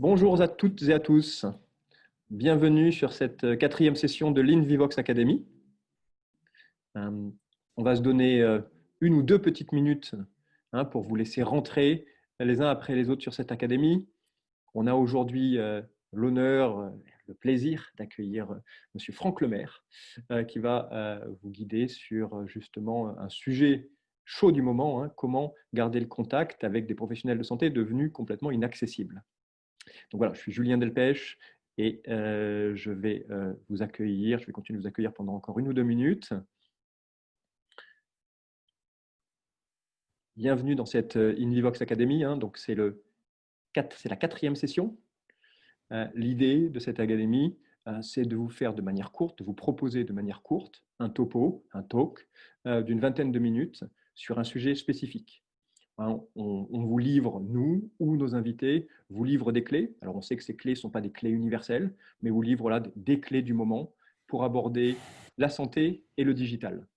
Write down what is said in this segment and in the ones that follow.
Bonjour à toutes et à tous. Bienvenue sur cette quatrième session de l'InVivox Academy. On va se donner une ou deux petites minutes pour vous laisser rentrer les uns après les autres sur cette académie. On a aujourd'hui l'honneur, le plaisir d'accueillir Monsieur Franck Lemaire qui va vous guider sur justement un sujet chaud du moment, comment garder le contact avec des professionnels de santé devenus complètement inaccessibles. Donc voilà, je suis Julien Delpech et je vais vous accueillir, je vais continuer de vous accueillir pendant encore une ou deux minutes. Bienvenue dans cette InVivox Academy, donc c'est la quatrième session. L'idée de cette académie, c'est de vous faire de manière courte, de vous proposer de manière courte un topo, un talk d'une vingtaine de minutes sur un sujet spécifique. On vous livre, nous ou nos invités, vous livre des clés. Alors on sait que ces clés ne sont pas des clés universelles, mais vous livre là, des clés du moment pour aborder la santé et le digital.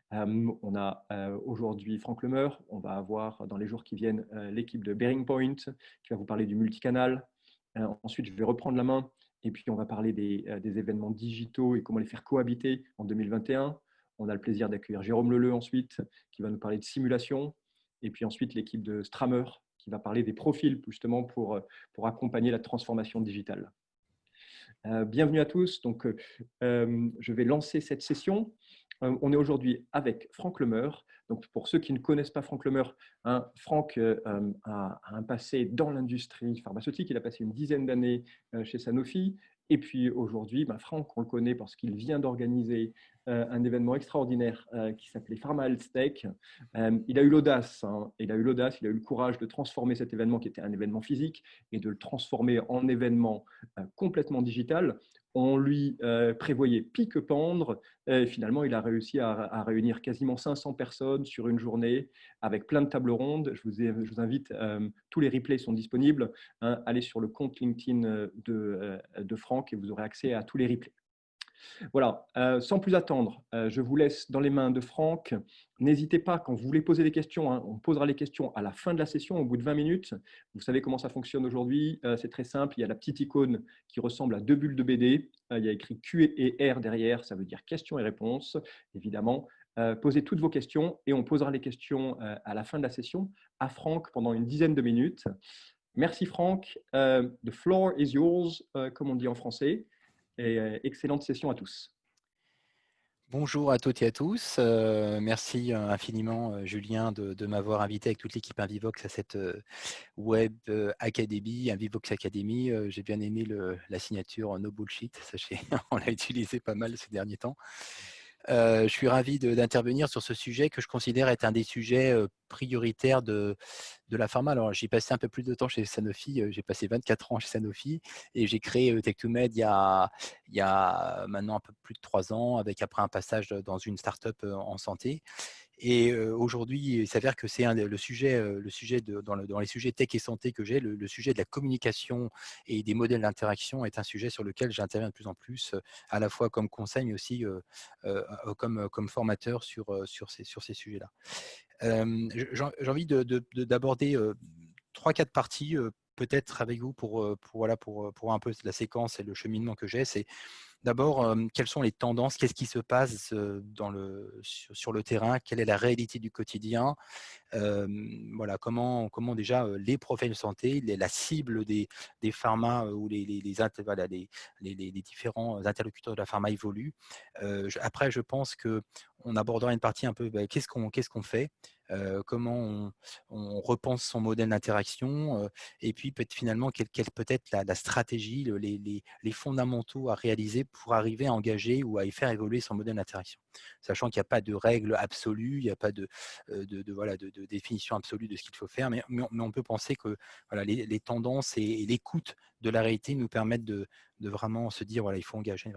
On a aujourd'hui Franck Lemaire, on va avoir dans les jours qui viennent l'équipe de Bearing Point qui va vous parler du multicanal. Ensuite, je vais reprendre la main et puis on va parler des événements digitaux et comment les faire cohabiter en 2021. On a le plaisir d'accueillir Jérôme Leleu ensuite qui va nous parler de simulation. Et puis ensuite, l'équipe de Strammer qui va parler des profils justement pour accompagner la transformation digitale. Bienvenue à tous. Donc, je vais lancer cette session. On est aujourd'hui avec Franck Lemaire. Donc, pour ceux qui ne connaissent pas Franck Lemaire, Franck a un passé dans l'industrie pharmaceutique. Il a passé une dizaine d'années chez Sanofi. Et puis aujourd'hui, Franck, on le connaît parce qu'il vient d'organiser un événement extraordinaire qui s'appelait Pharma Health Tech. Il a eu l'audace, il a eu le courage de transformer cet événement qui était un événement physique et de le transformer en événement complètement digital. On lui prévoyait pique-pendre. Finalement, il a réussi à réunir quasiment 500 personnes sur une journée avec plein de tables rondes. Je vous invite, tous les replays sont disponibles. Allez sur le compte LinkedIn de Franck et vous aurez accès à tous les replays. Voilà, sans plus attendre, je vous laisse dans les mains de Franck. N'hésitez pas, quand vous voulez poser des questions, on posera les questions à la fin de la session, au bout de 20 minutes. Vous savez comment ça fonctionne aujourd'hui, c'est très simple. Il y a la petite icône qui ressemble à deux bulles de BD. Il y a écrit Q et R derrière, ça veut dire questions et réponses, évidemment. Posez toutes vos questions et on posera les questions à la fin de la session à Franck pendant une dizaine de minutes. Merci Franck. The floor is yours, comme on dit en français. Et excellente session à tous. Bonjour à toutes et à tous. Merci infiniment, Julien, de m'avoir invité avec toute l'équipe Invivox à cette Web Academy, Invivox Academy. J'ai bien aimé la signature No Bullshit. Sachez, on l'a utilisé pas mal ces derniers temps. Je suis ravi d'intervenir sur ce sujet que je considère être un des sujets prioritaires de la pharma. Alors, j'ai passé un peu plus de temps chez Sanofi. J'ai passé 24 ans chez Sanofi et j'ai créé Tech2Med il y a maintenant un peu plus de 3 ans, avec après un passage dans une start-up en santé. Et aujourd'hui, il s'avère que c'est le sujet dans les sujets tech et santé que j'ai, le sujet de la communication et des modèles d'interaction est un sujet sur lequel j'interviens de plus en plus, à la fois comme conseil, mais aussi comme formateur sur ces sujets-là. J'ai envie d'aborder 3-4 parties peut-être avec vous pour un peu la séquence et le cheminement que j'ai. C'est d'abord, quelles sont les tendances? Qu'est-ce qui se passe sur le terrain? Quelle est la réalité du quotidien? Voilà, comment déjà les profils de santé, la cible des pharma ou les différents interlocuteurs de la pharma évoluent. Après, je pense qu'on abordera une partie un peu, qu'est-ce qu'on fait? Comment on repense son modèle d'interaction, et puis finalement quelle peut être la stratégie, les fondamentaux à réaliser pour arriver à engager ou à y faire évoluer son modèle d'interaction. Sachant qu'il n'y a pas de règle absolue, il n'y a pas de définition absolue de ce qu'il faut faire, mais on peut penser que voilà, les tendances et l'écoute de la réalité nous permettent de vraiment se dire voilà, il faut engager.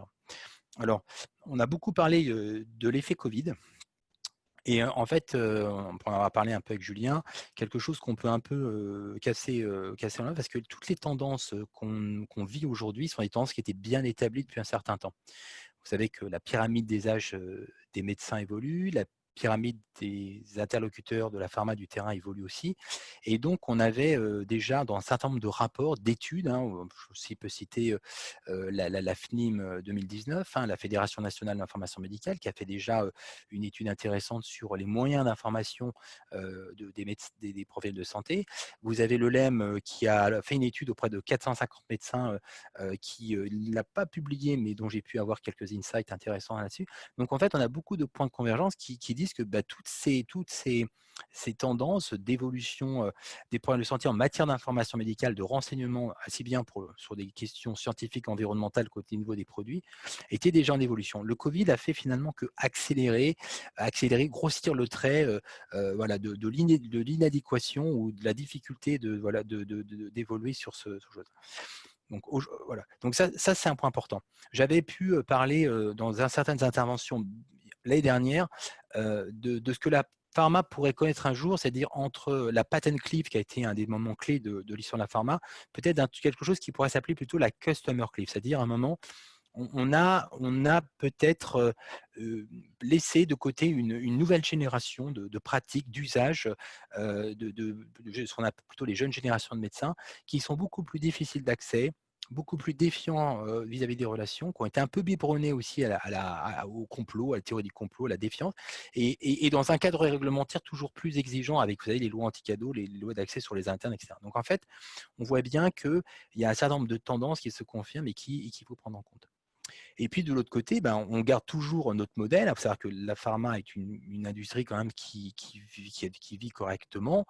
Alors, on a beaucoup parlé de l'effet Covid. Et en fait, on en avoir parlé un peu avec Julien, quelque chose qu'on peut un peu casser en là, parce que toutes les tendances qu'on vit aujourd'hui sont des tendances qui étaient bien établies depuis un certain temps. Vous savez que la pyramide des âges des médecins évolue, la pyramide des interlocuteurs de la pharma du terrain évolue aussi. Et donc, on avait déjà dans un certain nombre de rapports, d'études, je aussi peux citer la FNIM 2019, la Fédération nationale de l'information médicale, qui a fait déjà une étude intéressante sur les moyens d'information des profils de santé. Vous avez le LEM qui a fait une étude auprès de 450 médecins qui ne l'a pas publié, mais dont j'ai pu avoir quelques insights intéressants là-dessus. Donc, en fait, on a beaucoup de points de convergence qui disent que toutes ces tendances d'évolution des problèmes de santé en matière d'information médicale, de renseignement, aussi bien sur des questions scientifiques, environnementales qu'au niveau des produits, étaient déjà en évolution. Le Covid a fait finalement que accélérer, grossir le trait voilà, de l'inadéquation ou de la difficulté d'évoluer sur ce chose. Donc, voilà. Donc ça c'est un point important. J'avais pu parler dans certaines interventions l'année dernière de ce que la pharma pourrait connaître un jour, c'est-à-dire entre la patent cliff, qui a été un des moments clés de l'histoire de la pharma, peut-être quelque chose qui pourrait s'appeler plutôt la customer cliff, c'est-à-dire un moment on a peut-être laissé de côté une nouvelle génération de pratiques, d'usages, de ce qu'on appelle plutôt les jeunes générations de médecins, qui sont beaucoup plus difficiles d'accès, beaucoup plus défiants vis-à-vis des relations, qui ont été un peu biberonnés aussi au complot, à la théorie du complot, à la défiance, et dans un cadre réglementaire toujours plus exigeant avec, vous savez, les lois anti-cadeaux, les lois d'accès sur les internes, etc. Donc en fait, on voit bien qu'il y a un certain nombre de tendances qui se confirment et qu'il faut prendre en compte. Et puis de l'autre côté, on garde toujours notre modèle. Il faut savoir que la pharma est une industrie quand même qui vit correctement,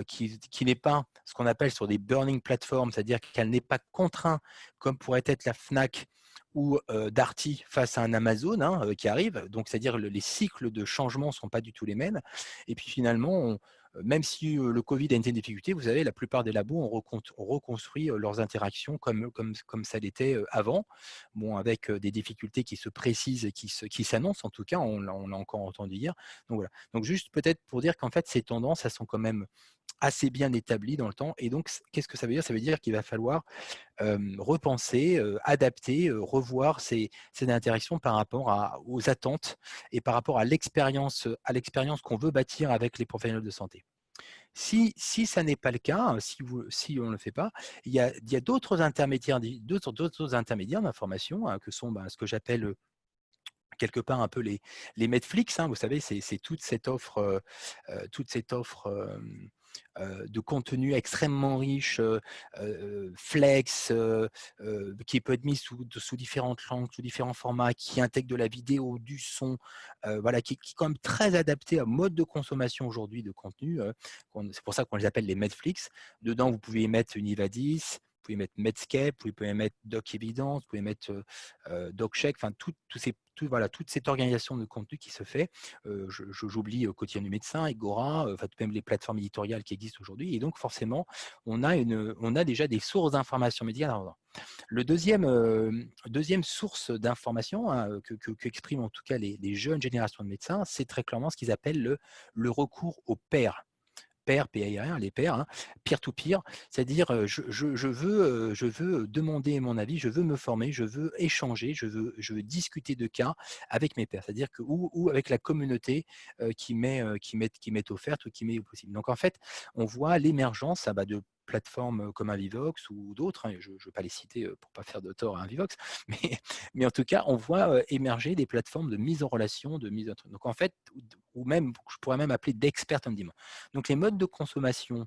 qui n'est pas ce qu'on appelle sur des burning platforms, c'est-à-dire qu'elle n'est pas contrainte comme pourrait être la Fnac ou Darty face à un Amazon qui arrive. Donc, c'est-à-dire les cycles de changement ne sont pas du tout les mêmes. Et puis finalement, même si le Covid a été une difficulté, vous savez, la plupart des labos ont reconstruit leurs interactions comme ça l'était avant, avec des difficultés qui se précisent et qui s'annoncent, en tout cas, on l'a encore entendu hier. Donc voilà. Donc juste peut-être pour dire qu'en fait, ces tendances, elles sont quand même assez bien établies dans le temps. Et donc, qu'est-ce que ça veut dire? Ça veut dire qu'il va falloir repenser, adapter, revoir ces interactions par rapport aux attentes et par rapport à l'expérience qu'on veut bâtir avec les professionnels de santé. Si ça n'est pas le cas, si on ne le fait pas, il y a d'autres intermédiaires d'information que sont ce que j'appelle quelque part un peu les Netflix. Vous savez, c'est toute cette offre de contenu extrêmement riche, flex, qui peut être mis sous différentes langues, sous différents formats, qui intègre de la vidéo, du son, voilà, qui est quand même très adapté à mode de consommation aujourd'hui de contenu. C'est pour ça qu'on les appelle les Netflix. Dedans, vous pouvez y mettre Univadis, vous pouvez mettre Medscape, vous pouvez mettre Doc Evidence, vous pouvez mettre DocCheck, enfin toute cette organisation de contenu qui se fait. J'oublie Quotidien du médecin, Egora, même les plateformes éditoriales qui existent aujourd'hui. Et donc forcément, on a déjà des sources d'informations médicales. Le deuxième source d'information qu'expriment en tout cas les jeunes générations de médecins, c'est très clairement ce qu'ils appellent le recours aux pairs. Pair, PAIR, les pairs, peer-to-peer, c'est-à-dire je veux demander mon avis, je veux me former, je veux échanger, je veux discuter de cas avec mes pairs, c'est-à-dire que ou avec la communauté qui m'est offerte ou qui m'est possible. Donc en fait, on voit l'émergence de plateformes comme Invivox ou d'autres, je ne veux pas les citer pour ne pas faire de tort à Invivox, mais en tout cas, on voit émerger des plateformes de mise en relation, donc en fait, ou même, je pourrais même appeler d'expert on demand. Donc les modes de consommation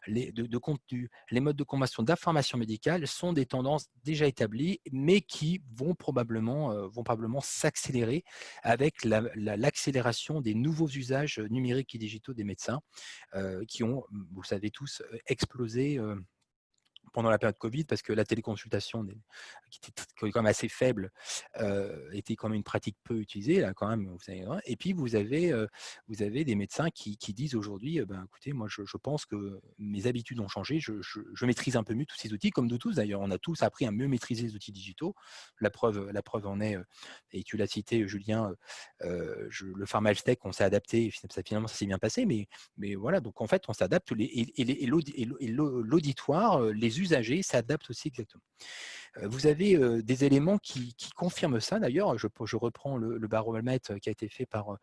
de contenu, les modes de consommation d'informations médicales sont des tendances déjà établies, mais qui vont probablement s'accélérer avec l'accélération des nouveaux usages numériques et digitaux des médecins qui ont, vous savez tous, explosé pendant la période Covid, parce que la téléconsultation, qui était quand même assez faible, était quand même une pratique peu utilisée, là, quand même. Et puis, vous avez des médecins qui disent aujourd'hui, écoutez, moi, je pense que mes habitudes ont changé, je maîtrise un peu mieux tous ces outils, comme nous tous, d'ailleurs, on a tous appris à mieux maîtriser les outils digitaux. La preuve en est, et tu l'as cité, Julien, le PharmaLtech, on s'est adapté, finalement, ça s'est bien passé, mais voilà, donc en fait, on s'adapte, et l'auditoire, les usagers s'adaptent aussi exactement. Vous avez des éléments qui confirment ça. D'ailleurs, je reprends le baromètre qui a été fait par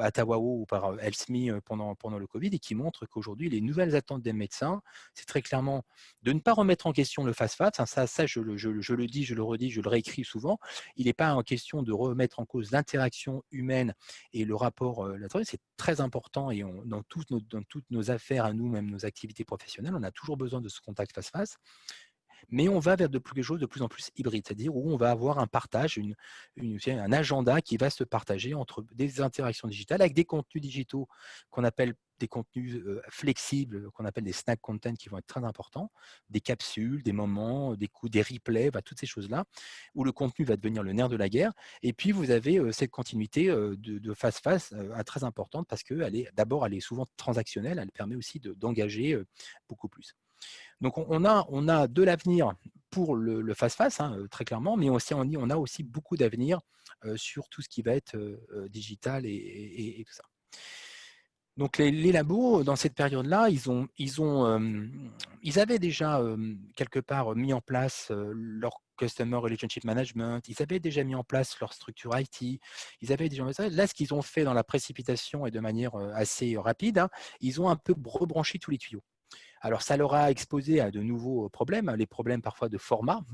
Atawao ou par Elsmi pendant le Covid et qui montre qu'aujourd'hui, les nouvelles attentes des médecins, c'est très clairement de ne pas remettre en question le face-face. Ça je le dis, je le redis, je le réécris souvent. Il n'est pas en question de remettre en cause l'interaction humaine et le rapport là-dessus. C'est très important et dans toutes nos affaires à nous, même nos activités professionnelles, on a toujours besoin de ce contact face-face. Mais on va vers quelque chose de plus en plus hybride, c'est-à-dire où on va avoir un partage, un agenda qui va se partager entre des interactions digitales avec des contenus digitaux qu'on appelle des contenus flexibles, qu'on appelle des snack content qui vont être très importants, des capsules, des moments, des replays, toutes ces choses-là, où le contenu va devenir le nerf de la guerre. Et puis, vous avez cette continuité de face-face très importante parce qu'elle est souvent transactionnelle, elle permet aussi d'engager beaucoup plus. Donc, on a de l'avenir pour le face-face, très clairement, mais on a aussi beaucoup d'avenir sur tout ce qui va être digital et tout ça. Donc, les labos, dans cette période-là, ils avaient déjà quelque part mis en place leur Customer Relationship Management, ils avaient déjà mis en place leur structure IT, ils avaient déjà mis ça. Là, ce qu'ils ont fait dans la précipitation et de manière assez rapide, ils ont un peu rebranché tous les tuyaux. Alors, ça leur a exposé à de nouveaux problèmes, les problèmes parfois de format.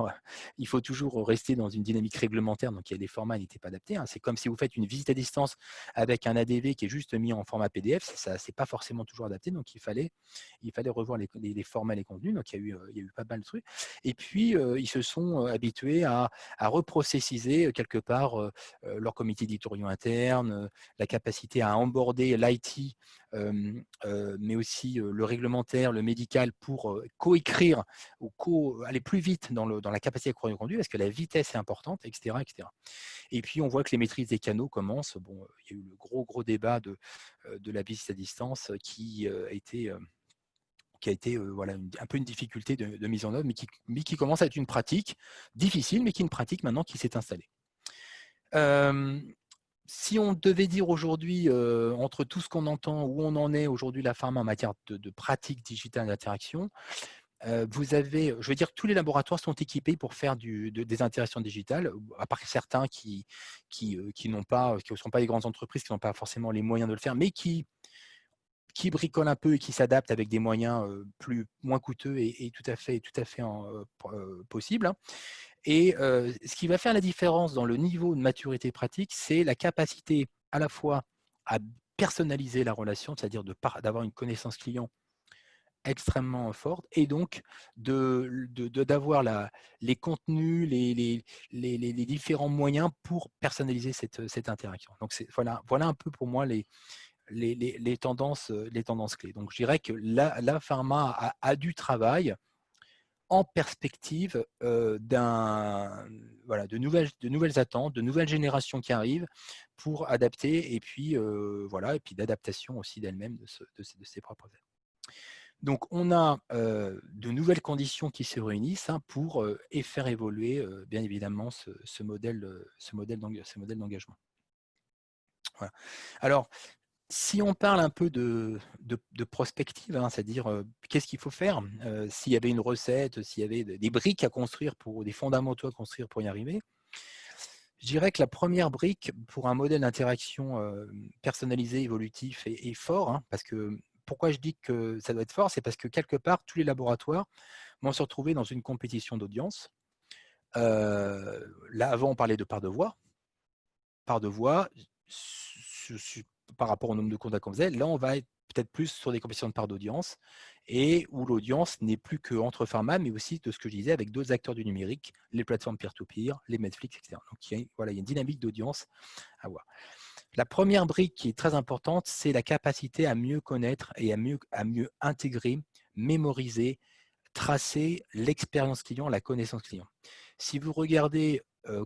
Il faut toujours rester dans une dynamique réglementaire, donc il y a des formats qui n'étaient pas adaptés. C'est comme si vous faites une visite à distance avec un ADV qui est juste mis en format PDF, ça c'est pas forcément toujours adapté, donc il fallait revoir les formats, les contenus, donc il y a eu pas mal de trucs. Et puis, ils se sont habitués à reprocessiser quelque part leur comité d'éditoriaux interne, la capacité à emborder l'IT, mais aussi le réglementaire, le médical pour coécrire ou aller plus vite dans la capacité à courir conduit parce que la vitesse est importante, etc., etc. Et puis, on voit que les maîtrises des canaux commencent. Bon, il y a eu le gros débat de la visite à distance qui a été voilà, un peu une difficulté de mise en œuvre, mais qui commence à être une pratique difficile, mais qui est une pratique maintenant qui s'est installée. Si on devait dire aujourd'hui, entre tout ce qu'on entend, où on en est aujourd'hui la pharma en matière de pratiques digitales d'interaction, vous avez, je veux dire que tous les laboratoires sont équipés pour faire des interactions digitales, à part certains qui ne sont pas des grandes entreprises, qui n'ont pas forcément les moyens de le faire, mais qui bricolent un peu et qui s'adaptent avec des moyens moins coûteux et tout à fait possible. Et ce qui va faire la différence dans le niveau de maturité pratique, c'est la capacité à la fois à personnaliser la relation, c'est-à-dire d'avoir une connaissance client extrêmement forte et donc d'avoir les contenus, les différents moyens pour personnaliser cette interaction. Donc, voilà un peu pour moi les tendances clés. Donc, je dirais que la pharma a du travail en perspective de nouvelles attentes, de nouvelles générations qui arrivent pour adapter et puis d'adaptation aussi d'elle-même de ses propres aides. Donc, on a de nouvelles conditions qui se réunissent pour faire évoluer bien évidemment ce modèle d'engagement. Voilà. Alors, si on parle un peu de prospective, c'est-à-dire qu'est-ce qu'il faut faire, s'il y avait une recette, s'il y avait des briques à construire, des fondamentaux à construire pour y arriver, je dirais que la première brique pour un modèle d'interaction personnalisé, évolutif et fort, parce que pourquoi je dis que ça doit être fort, c'est parce que quelque part, tous les laboratoires vont se retrouver dans une compétition d'audience. Là, avant, on parlait de part de voix. Part de voix, par rapport au nombre de contacts qu'on faisait, là, on va être peut-être plus sur des compétitions de part d'audience et où l'audience n'est plus qu'entre pharma, mais aussi de ce que je disais avec d'autres acteurs du numérique, les plateformes peer-to-peer, les Netflix, etc. Donc, il y a une dynamique d'audience à voir. La première brique qui est très importante, c'est la capacité à mieux connaître et à mieux intégrer, mémoriser, tracer l'expérience client, la connaissance client. Si vous regardez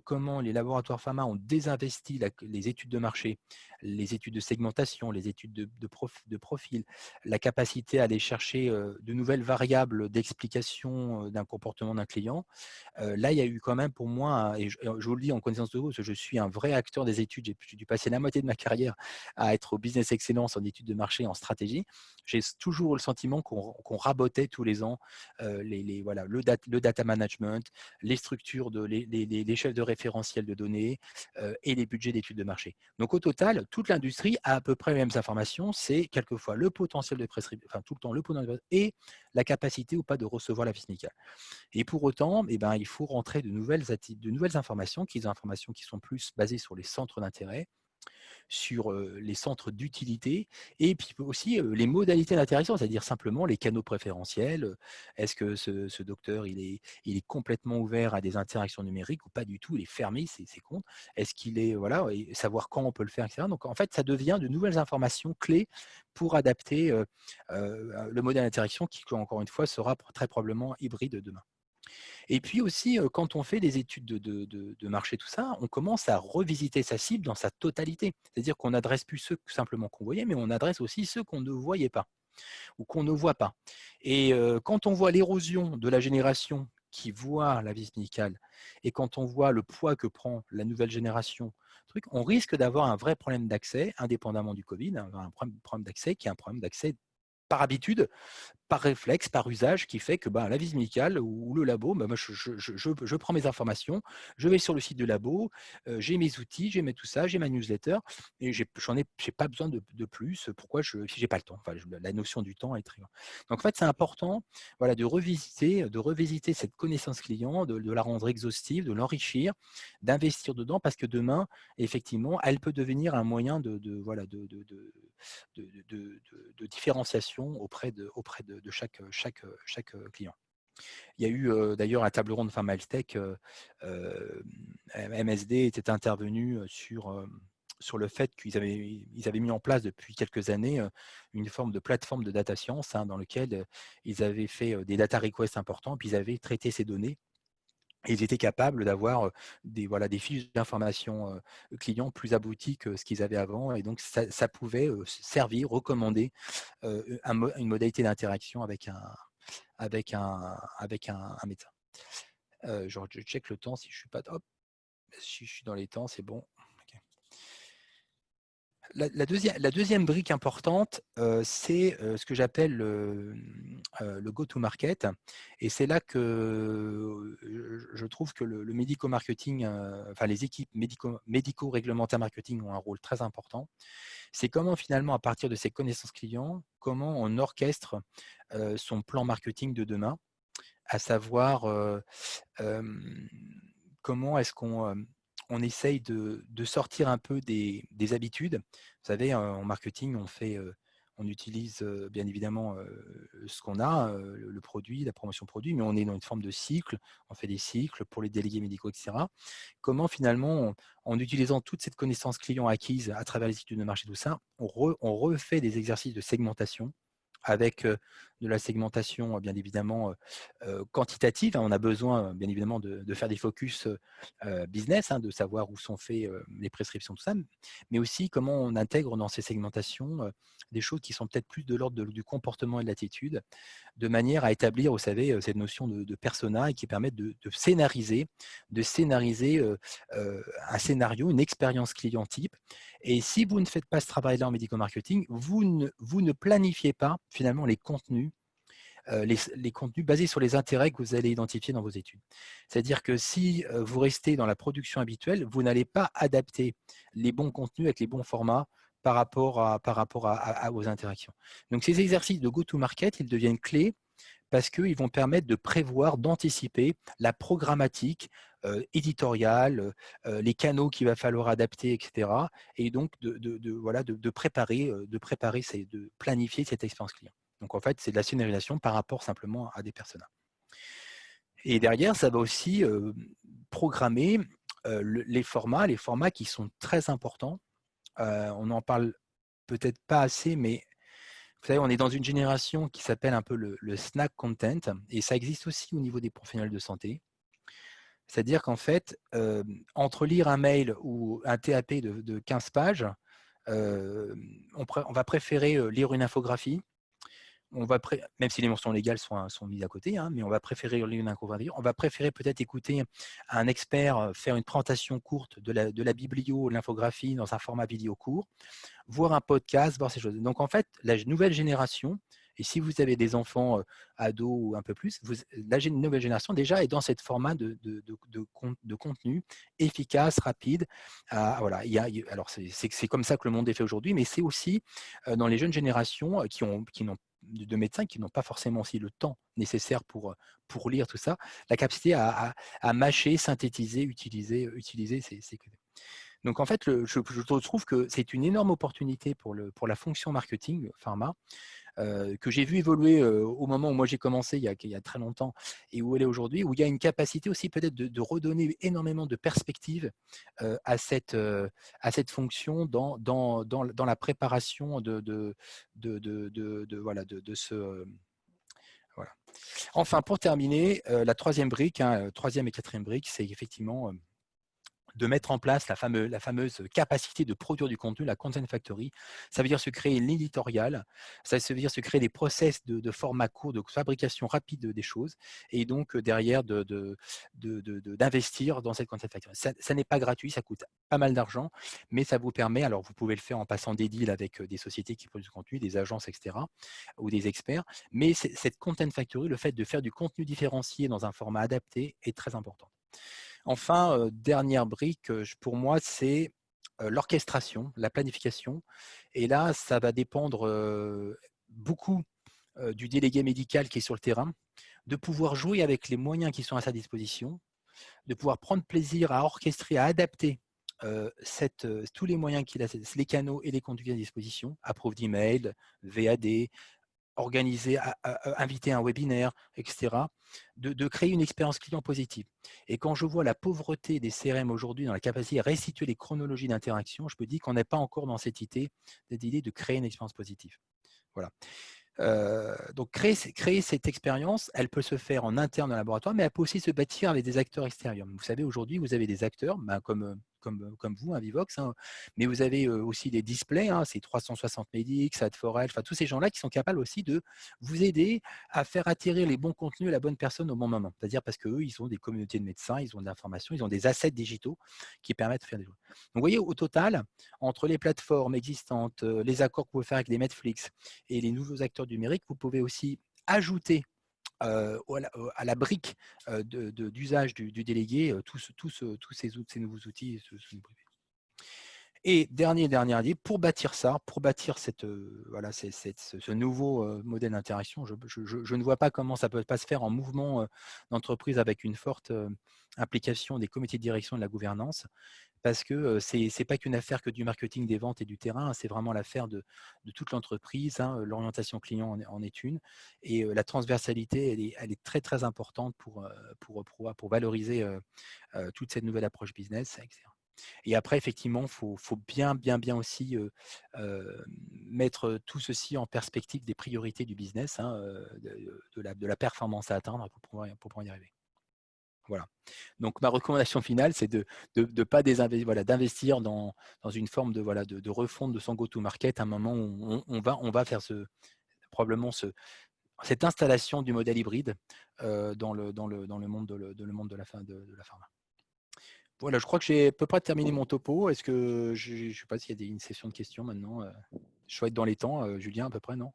comment les laboratoires pharma ont désinvesti les études de marché, les études de segmentation, les études de profil, la capacité à aller chercher de nouvelles variables d'explication d'un comportement d'un client. Là, il y a eu quand même pour moi, et je vous le dis en connaissance de cause, parce que je suis un vrai acteur des études, j'ai dû passer la moitié de ma carrière à être au business excellence en études de marché, en stratégie. J'ai toujours le sentiment qu'on rabotait tous les ans voilà, le data management, les structures, les chefs de référentiel de données et les budgets d'études de marché. Donc au total, toute l'industrie a à peu près les mêmes informations, c'est quelquefois le potentiel de prescription, enfin tout le temps le potentiel et la capacité ou pas de recevoir la fiche médicale. Et pour autant, eh ben, il faut rentrer de nouvelles informations, des informations qui sont plus basées sur les centres d'intérêt, sur les centres d'utilité et puis aussi les modalités d'interaction, c'est-à-dire simplement les canaux préférentiels. Est-ce que ce docteur, il est complètement ouvert à des interactions numériques ou pas du tout, il est fermé, c'est con. Est-ce qu'il est, voilà, et savoir quand on peut le faire, etc. Donc en fait, ça devient de nouvelles informations clés pour adapter le modèle d'interaction qui, encore une fois, sera très probablement hybride demain. Et puis aussi, quand on fait des études de marché, tout ça, on commence à revisiter sa cible dans sa totalité. C'est-à-dire qu'on n'adresse plus ceux simplement qu'on voyait, mais on adresse aussi ceux qu'on ne voyait pas ou qu'on ne voit pas. Et quand on voit l'érosion de la génération qui voit la visite médicale et quand on voit le poids que prend la nouvelle génération, on risque d'avoir un vrai problème d'accès, indépendamment du Covid, un problème d'accès qui est un problème d'accès par habitude, par réflexe, par usage, qui fait que la visite médicale ou le labo, moi, je prends mes informations, je vais sur le site du labo, j'ai mes outils, j'ai tout ça, j'ai ma newsletter, et j'ai pas besoin de plus. Pourquoi si j'ai pas le temps, enfin, la notion du temps est très grande. Donc en fait, c'est important, voilà, de revisiter cette connaissance client, de la rendre exhaustive, de l'enrichir, d'investir dedans, parce que demain, effectivement, elle peut devenir un moyen voilà, de différenciation auprès de chaque client. Il y a eu d'ailleurs un table ronde Pharma-Health-Tech, MSD était intervenu sur le fait qu'ils avaient mis en place depuis quelques années une forme de plateforme de data science dans lequel ils avaient fait des data requests importants, puis ils avaient traité ces données. Et ils étaient capables d'avoir des fiches d'information clients plus abouties que ce qu'ils avaient avant. Et donc, ça pouvait servir, recommander une modalité d'interaction avec un médecin. Je check le temps si je suis pas top. Si je suis dans les temps, c'est bon. Okay. La deuxième brique importante, c'est ce que j'appelle le go-to-market. Et c'est là que je trouve que le médico-marketing, enfin les équipes médico-réglementaires marketing ont un rôle très important. C'est comment finalement, à partir de ses connaissances clients, comment on orchestre son plan marketing de demain, à savoir comment est-ce qu'on essaye de sortir un peu des habitudes. Vous savez, en marketing, on utilise bien évidemment ce qu'on a, le produit, la promotion produit, mais on est dans une forme de cycle, on fait des cycles pour les délégués médicaux, etc. Comment finalement, en utilisant toute cette connaissance client acquise à travers les études de marché, tout ça, on refait des exercices de segmentation avec de la segmentation bien évidemment quantitative. On a besoin bien évidemment de faire des focus business, de savoir où sont faites les prescriptions, tout ça, mais aussi comment on intègre dans ces segmentations des choses qui sont peut-être plus de l'ordre du comportement et de l'attitude, de manière à établir, vous savez, cette notion de persona et qui permettent de scénariser un scénario, une expérience client type. Et si vous ne faites pas ce travail-là en médico-marketing, vous ne planifiez pas finalement les contenus basés sur les intérêts que vous allez identifier dans vos études. C'est-à-dire que si vous restez dans la production habituelle, vous n'allez pas adapter les bons contenus avec les bons formats par rapport aux interactions. Donc ces exercices de go-to-market, ils deviennent clés parce qu'ils vont permettre de prévoir, d'anticiper la programmatique éditoriale, les canaux qu'il va falloir adapter, etc. Et donc de préparer, de planifier cette expérience client. Donc en fait, c'est de la scénarisation par rapport simplement à des personas. Et derrière, ça va aussi programmer les formats qui sont très importants. On n'en parle peut-être pas assez, mais vous savez, on est dans une génération qui s'appelle un peu le snack content, et ça existe aussi au niveau des professionnels de santé. C'est-à-dire qu'en fait, entre lire un mail ou un TAP de 15 pages, on va préférer lire une infographie. Même si les mentions légales sont mises à côté, hein, mais on va préférer lire une infographie. On va préférer peut-être écouter un expert faire une présentation courte de la biblio, l'infographie dans un format vidéo court, voir un podcast, voir ces choses. Donc en fait, la nouvelle génération, et si vous avez des enfants ados ou un peu plus, la nouvelle génération déjà est dans ce format de contenu efficace, rapide. Voilà, alors c'est comme ça que le monde est fait aujourd'hui, mais c'est aussi dans les jeunes générations qui n'ont de médecins qui n'ont pas forcément aussi le temps nécessaire pour lire tout ça, la capacité à mâcher, synthétiser, utiliser ces. Donc, en fait, je trouve que c'est une énorme opportunité pour la fonction marketing pharma que j'ai vu évoluer au moment où moi j'ai commencé il y a très longtemps et où elle est aujourd'hui, où il y a une capacité aussi peut-être de redonner énormément de perspectives à cette fonction dans la préparation voilà, de ce… voilà. Enfin, pour terminer, la troisième brique, troisième et quatrième brique, c'est effectivement de mettre en place la fameuse capacité de produire du contenu, la Content Factory. Ça veut dire se créer une éditoriale, ça veut dire se créer des process de format court, de fabrication rapide des choses, et donc derrière d'investir dans cette Content Factory. Ça n'est pas gratuit, ça coûte pas mal d'argent, mais ça vous permet, alors vous pouvez le faire en passant des deals avec des sociétés qui produisent du contenu, des agences, etc., ou des experts, mais cette Content Factory, le fait de faire du contenu différencié dans un format adapté est très important. Enfin, dernière brique, pour moi, c'est l'orchestration, la planification. Et là, ça va dépendre beaucoup du délégué médical qui est sur le terrain, de pouvoir jouer avec les moyens qui sont à sa disposition, de pouvoir prendre plaisir à orchestrer, à adapter tous les moyens qu'il a, les canaux et les conduits à disposition, approve d'email, VAD, organiser, inviter un webinaire, etc., de créer une expérience client positive. Et quand je vois la pauvreté des CRM aujourd'hui dans la capacité à restituer les chronologies d'interaction, je me dis qu'on n'est pas encore dans cette idée de créer une expérience positive. Voilà. Donc, créer cette expérience, elle peut se faire en interne dans le laboratoire, mais elle peut aussi se bâtir avec des acteurs extérieurs. Vous savez, aujourd'hui, vous avez des acteurs comme vous, Vivox, hein, mais vous avez aussi des displays, hein, c'est 360 Medics, Ad4Health, enfin, tous ces gens-là qui sont capables aussi de vous aider à faire atterrir les bons contenus à la bonne personne au bon moment. C'est-à-dire parce qu'eux, ils ont des communautés de médecins, ils ont de l'information, ils ont des assets digitaux qui permettent de faire des choses. Donc, vous voyez, au total, entre les plateformes existantes, les accords que vous pouvez faire avec les Netflix et les nouveaux acteurs numériques, vous pouvez aussi ajouter à la brique d'usage du délégué tous ces nouveaux outils. Et dernière idée, pour bâtir ça, pour bâtir ce nouveau modèle d'interaction, je ne vois pas comment ça ne peut pas se faire en mouvement d'entreprise avec une forte implication des comités de direction et de la gouvernance, parce que ce n'est pas qu'une affaire que du marketing, des ventes et du terrain, c'est vraiment l'affaire de toute l'entreprise. L'orientation client en est une, et la transversalité, elle est très, très importante pour valoriser toute cette nouvelle approche business, etc. Et après, effectivement, il faut bien aussi mettre tout ceci en perspective des priorités du business, hein, de la performance à atteindre pour pouvoir y arriver. Voilà. Donc, ma recommandation finale, c'est de pas d'investir dans une forme de refonte de son go-to-market à un moment où on va faire probablement cette installation du modèle hybride dans le monde de la pharma. Voilà, je crois que j'ai à peu près terminé mon topo. Est-ce que je ne sais pas s'il y a une session de questions maintenant. Je dois être dans les temps, Julien, à peu près, non?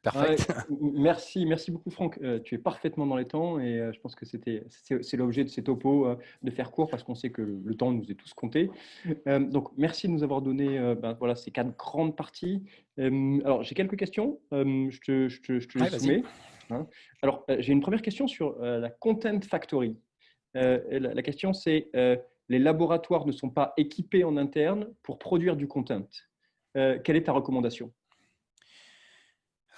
Perfect. Merci beaucoup Franck. Tu es parfaitement dans les temps et je pense que c'est l'objet de ces topos, de faire court parce qu'on sait que le temps nous est tous compté. Donc merci de nous avoir donné voilà, ces 4 grandes parties. Alors j'ai quelques questions, je te les soumets. Hein. Alors j'ai une première question sur la Content Factory. La question c'est les laboratoires ne sont pas équipés en interne pour produire du content. Quelle est ta recommandation?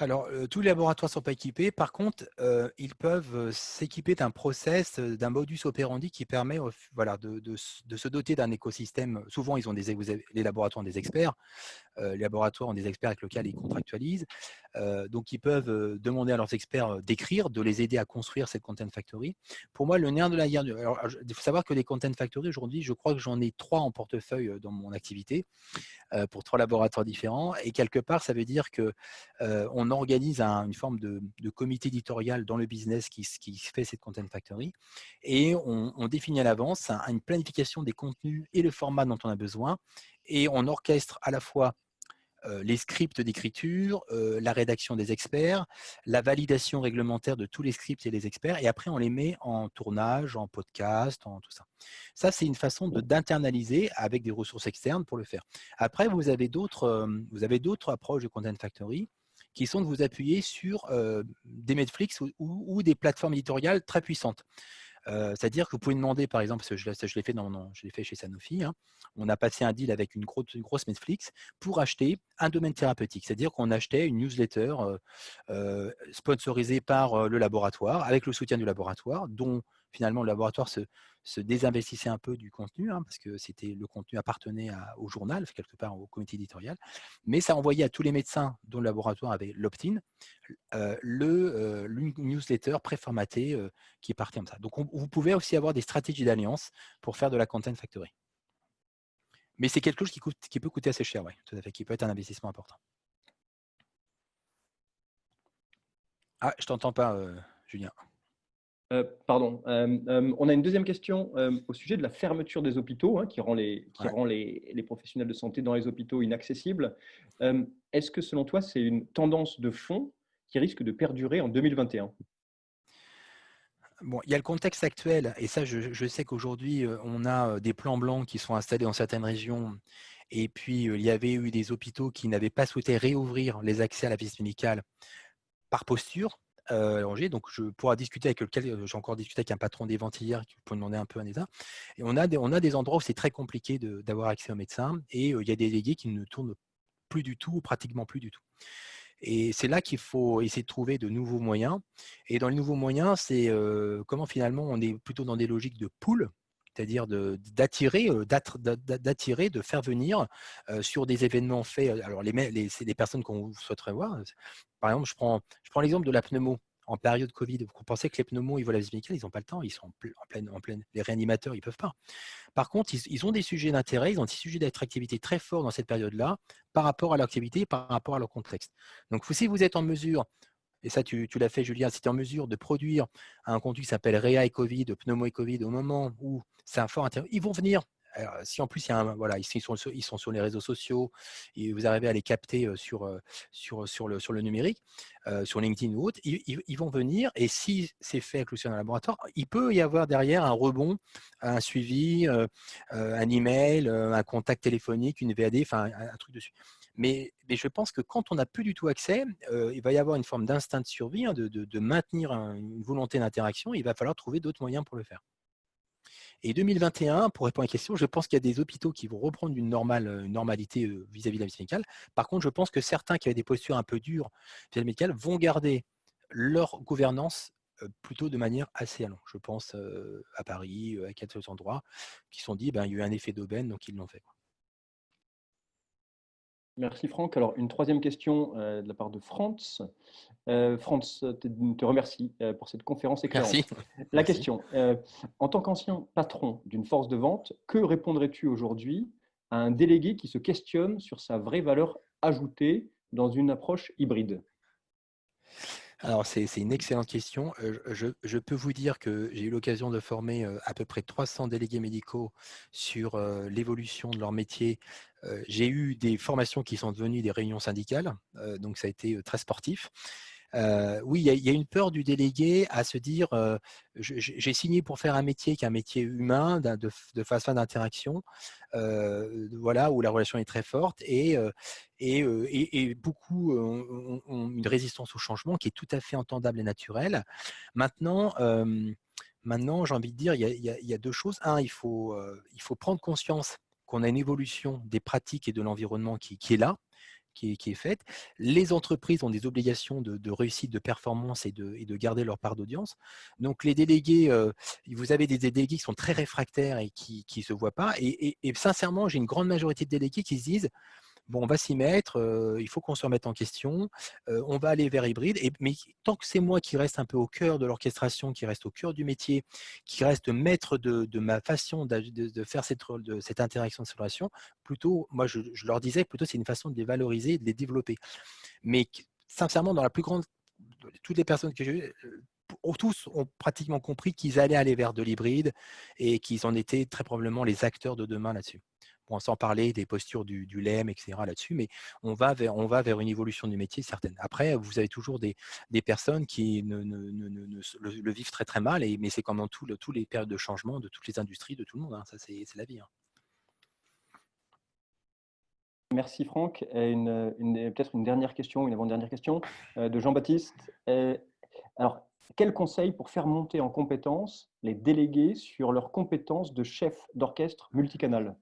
Alors, tous les laboratoires ne sont pas équipés. Par contre, ils peuvent s'équiper d'un process, d'un modus operandi qui permet voilà, de se doter d'un écosystème. Souvent, les laboratoires ont des experts. Les laboratoires ont des experts avec lesquels ils contractualisent. Donc, ils peuvent demander à leurs experts d'écrire, de les aider à construire cette Content Factory. Pour moi, le nerf de la guerre, il faut savoir que les Content Factory, aujourd'hui, je crois que j'en ai 3 en portefeuille dans mon activité. Pour 3 laboratoires différents. Et quelque part, ça veut dire qu'on organise une forme de comité éditorial dans le business qui fait cette Content Factory. Et on définit à l'avance une planification des contenus et le format dont on a besoin. Et on orchestre à la fois les scripts d'écriture, la rédaction des experts, la validation réglementaire de tous les scripts et les experts, et après on les met en tournage, en podcast, en tout ça. Ça, c'est une façon d'internaliser avec des ressources externes pour le faire. Après, vous avez d'autres approches de Content Factory qui sont de vous appuyer sur des Netflix ou des plateformes éditoriales très puissantes. C'est-à-dire que vous pouvez demander, par exemple, parce que je l'ai fait chez Sanofi, hein, on a passé un deal avec une grosse Netflix pour acheter un domaine thérapeutique. C'est-à-dire qu'on achetait une newsletter sponsorisée par le laboratoire, avec le soutien du laboratoire, dont finalement le laboratoire se désinvestissait un peu du contenu, hein, parce que le contenu appartenait au journal, quelque part au comité éditorial. Mais ça envoyait à tous les médecins dont le laboratoire avait l'opt-in le newsletter préformaté qui est parti comme ça. Donc, vous pouvez aussi avoir des stratégies d'alliance pour faire de la Content Factory. Mais c'est quelque chose qui peut coûter assez cher, ouais, tout à fait, qui peut être un investissement important. Ah, je t'entends pas, Julien. Pardon. On a une deuxième question au sujet de la fermeture des hôpitaux, hein, qui rend les professionnels de santé dans les hôpitaux inaccessibles. Est-ce que selon toi, c'est une tendance de fond qui risque de perdurer en 2021? Bon, il y a le contexte actuel, et ça, je sais qu'aujourd'hui, on a des plans blancs qui sont installés dans certaines régions, et puis il y avait eu des hôpitaux qui n'avaient pas souhaité réouvrir les accès à la visite médicale par posture. Donc, je pourrais discuter avec j'ai encore discuté avec un patron des ventes hier pour demander un peu un état. Et on a des endroits où c'est très compliqué d'avoir accès aux médecins, et il y a des délégués qui ne tournent plus du tout, ou pratiquement plus du tout. Et c'est là qu'il faut essayer de trouver de nouveaux moyens. Et dans les nouveaux moyens, c'est comment finalement on est plutôt dans des logiques de pool, c'est-à-dire d'attirer, de faire venir sur des événements faits. Alors, c'est des personnes qu'on souhaiterait voir. Par exemple, je prends l'exemple de la pneumo. En période Covid, vous pensez que les pneumos, ils voient la visite médicale, ils n'ont pas le temps, ils sont en pleine. Les réanimateurs, ils ne peuvent pas. Par contre, ils ont des sujets d'intérêt, ils ont des sujets d'attractivité très forts dans cette période-là par rapport à leur activité, par rapport à leur contexte. Donc, si vous êtes en mesure, et ça tu l'as fait Julien, si tu es en mesure de produire un contenu qui s'appelle Réa et Covid, Pneumo et Covid, au moment où c'est un fort intérêt, ils vont venir. Alors, si en plus ils sont sur les réseaux sociaux et vous arrivez à les capter sur le numérique, sur LinkedIn ou autre, ils vont venir, et si c'est fait avec le soutien d'un laboratoire, il peut y avoir derrière un rebond, un suivi, un email, un contact téléphonique, une VAD, enfin un truc dessus. Mais je pense que quand on n'a plus du tout accès, il va y avoir une forme d'instinct de survie, hein, de maintenir une volonté d'interaction. Il va falloir trouver d'autres moyens pour le faire. Et 2021, pour répondre à la question, je pense qu'il y a des hôpitaux qui vont reprendre une normalité vis-à-vis de la visite médicale. Par contre, je pense que certains qui avaient des postures un peu dures vis-à-vis de la médicale vont garder leur gouvernance plutôt de manière assez allonge. Je pense à Paris, à quelques endroits qui se sont dit, il y a eu un effet d'aubaine, donc ils l'ont fait. Merci Franck. Alors, une troisième question de la part de Franz. Franz te remercie pour cette conférence éclairante. Merci. La Merci. question, en tant qu'ancien patron d'une force de vente, que répondrais-tu aujourd'hui à un délégué qui se questionne sur sa vraie valeur ajoutée dans une approche hybride? Alors, c'est une excellente question. Je peux vous dire que j'ai eu l'occasion de former à peu près 300 délégués médicaux sur l'évolution de leur métier. J'ai eu des formations qui sont devenues des réunions syndicales, donc ça a été très sportif. Oui, il y a une peur du délégué à se dire j'ai signé pour faire un métier qui est un métier humain, de face à d'interaction, voilà, où la relation est très forte, et beaucoup ont une résistance au changement qui est tout à fait entendable et naturelle. Maintenant, j'ai envie de dire, il y a deux choses. Un, il faut prendre conscience qu'on a une évolution des pratiques et de l'environnement qui est là, qui est faite. Les entreprises ont des obligations de réussite, de performance et de garder leur part d'audience. Donc, les délégués, vous avez des délégués qui sont très réfractaires et qui ne se voient pas. Et sincèrement, j'ai une grande majorité de délégués qui se disent bon, on va s'y mettre, il faut qu'on se remette en question, on va aller vers hybride. Mais tant que c'est moi qui reste un peu au cœur de l'orchestration, qui reste au cœur du métier, qui reste maître de ma façon de faire cette interaction, cette relation, plutôt, moi je leur disais, plutôt c'est une façon de les valoriser, de les développer. Mais sincèrement, dans la plus grande, toutes les personnes que j'ai eues, tous ont pratiquement compris qu'ils allaient aller vers de l'hybride et qu'ils en étaient très probablement les acteurs de demain là-dessus. Bon, sans parler des postures du LEM, etc. là-dessus, mais on va vers une évolution du métier certaine. Après, vous avez toujours des personnes qui le vivent très très mal, mais c'est comme dans tous les périodes de changement de toutes les industries, de tout le monde. Hein. Ça, c'est la vie. Hein. Merci Franck. Peut-être une dernière question, une avant-dernière question de Jean-Baptiste. Alors, quel conseil pour faire monter en compétence les délégués sur leurs compétences de chef d'orchestre multicanal?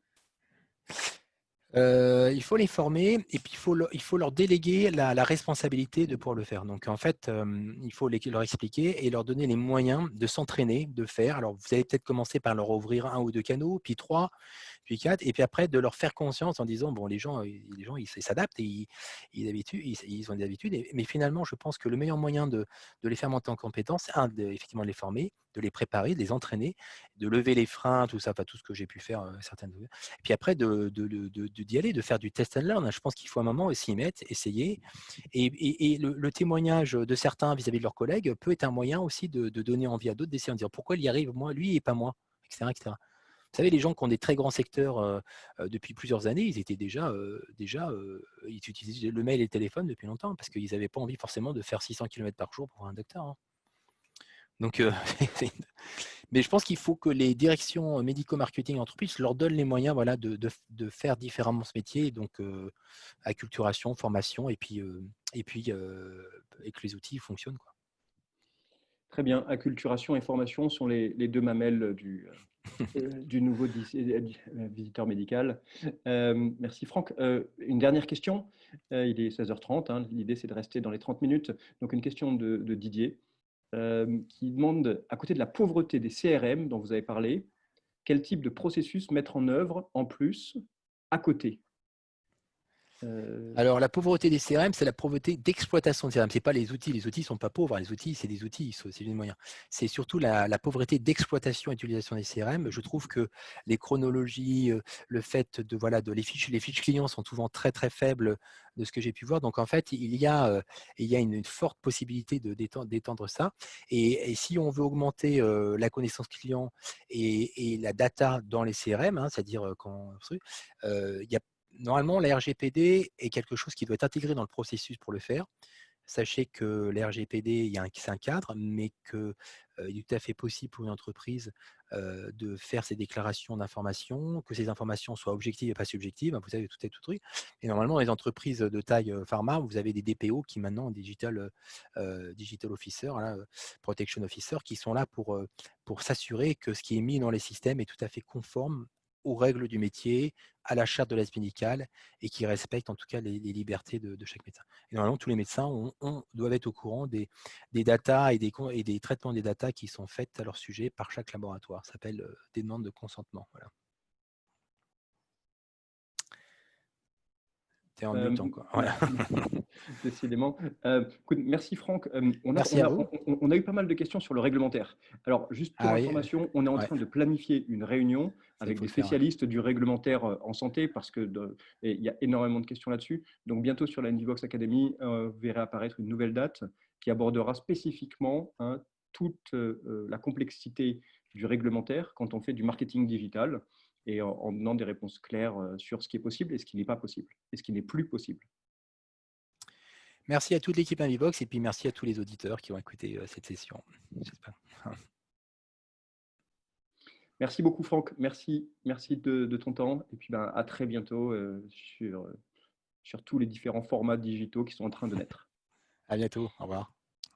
Il faut les former et puis il faut leur déléguer la responsabilité de pouvoir le faire. Donc en fait, il faut leur expliquer et leur donner les moyens de s'entraîner, de faire. Alors vous allez peut-être commencer par leur ouvrir 1 ou 2 canaux, puis 3, puis 4, et puis après de leur faire conscience en disant bon, les gens ils s'adaptent et ils ont des habitudes. Mais finalement, je pense que le meilleur moyen de les faire monter en compétence, c'est effectivement de les former, de les préparer, de les entraîner, de lever les freins, tout ça, enfin tout ce que j'ai pu faire certaines. Et puis après, d'y aller, de faire du test and learn. Je pense qu'il faut un moment s'y mettre, essayer. Et le témoignage de certains vis-à-vis de leurs collègues peut être un moyen aussi de donner envie à d'autres d'essayer, de dire pourquoi il y arrive, moi, lui et pas moi, etc., etc. Vous savez, les gens qui ont des très grands secteurs depuis plusieurs années, ils étaient ils utilisaient le mail et le téléphone depuis longtemps parce qu'ils n'avaient pas envie forcément de faire 600 km par jour pour un docteur. Hein. Donc, mais je pense qu'il faut que les directions médico-marketing entreprises leur donnent les moyens voilà, de faire différemment ce métier, donc acculturation, formation, et que les outils fonctionnent. Quoi. Très bien. Acculturation et formation sont les deux mamelles du nouveau visiteur médical. Merci Franck. Une dernière question. Il est 16h30. Hein. L'idée, c'est de rester dans les 30 minutes. Donc, une question de Didier qui demande, à côté de la pauvreté des CRM dont vous avez parlé, quel type de processus mettre en œuvre en plus à côté? Alors, la pauvreté des CRM, c'est la pauvreté d'exploitation de CRM. Ce n'est pas les outils. Les outils ne sont pas pauvres. Les outils, c'est des outils, c'est des moyens. C'est surtout la pauvreté d'exploitation et d'utilisation des CRM. Je trouve que les chronologies, le fait de les fiches clients sont souvent très, très faibles de ce que j'ai pu voir. Donc, en fait, il y a une forte possibilité d'étendre ça. Et si on veut augmenter la connaissance client et la data dans les CRM, hein, c'est-à-dire il y a normalement, la RGPD est quelque chose qui doit être intégré dans le processus pour le faire. Sachez que la RGPD, c'est un cadre, mais qu'il est tout à fait possible pour une entreprise de faire ses déclarations d'information, que ces informations soient objectives et pas subjectives. Vous avez tout truc. Et normalement, dans les entreprises de taille pharma, vous avez des DPO qui maintenant ont digital officer, protection officer, qui sont là pour s'assurer que ce qui est mis dans les systèmes est tout à fait conforme aux règles du métier, à la charte de l'aide médicale et qui respectent en tout cas les libertés de chaque médecin. Et normalement, tous les médecins doivent être au courant des datas et des traitements des datas qui sont faits à leur sujet par chaque laboratoire. Ça s'appelle des demandes de consentement. Voilà. Tu es en mute encore. Voilà. Décidément. Écoute, merci Franck. Merci à vous. On a eu pas mal de questions sur le réglementaire. Alors, juste pour information, on est en train de planifier une réunion avec des spécialistes du réglementaire en santé parce qu'il y a énormément de questions là-dessus. Donc, bientôt sur la NVivox Academy, vous verrez apparaître une nouvelle date qui abordera spécifiquement toute la complexité du réglementaire quand on fait du marketing digital et en donnant des réponses claires sur ce qui est possible et ce qui n'est pas possible et ce qui n'est plus possible. Merci à toute l'équipe NVivox et puis merci à tous les auditeurs qui ont écouté cette session. J'espère. Merci beaucoup Franck, merci de ton temps et puis à très bientôt sur tous les différents formats digitaux qui sont en train de naître. À bientôt, au revoir.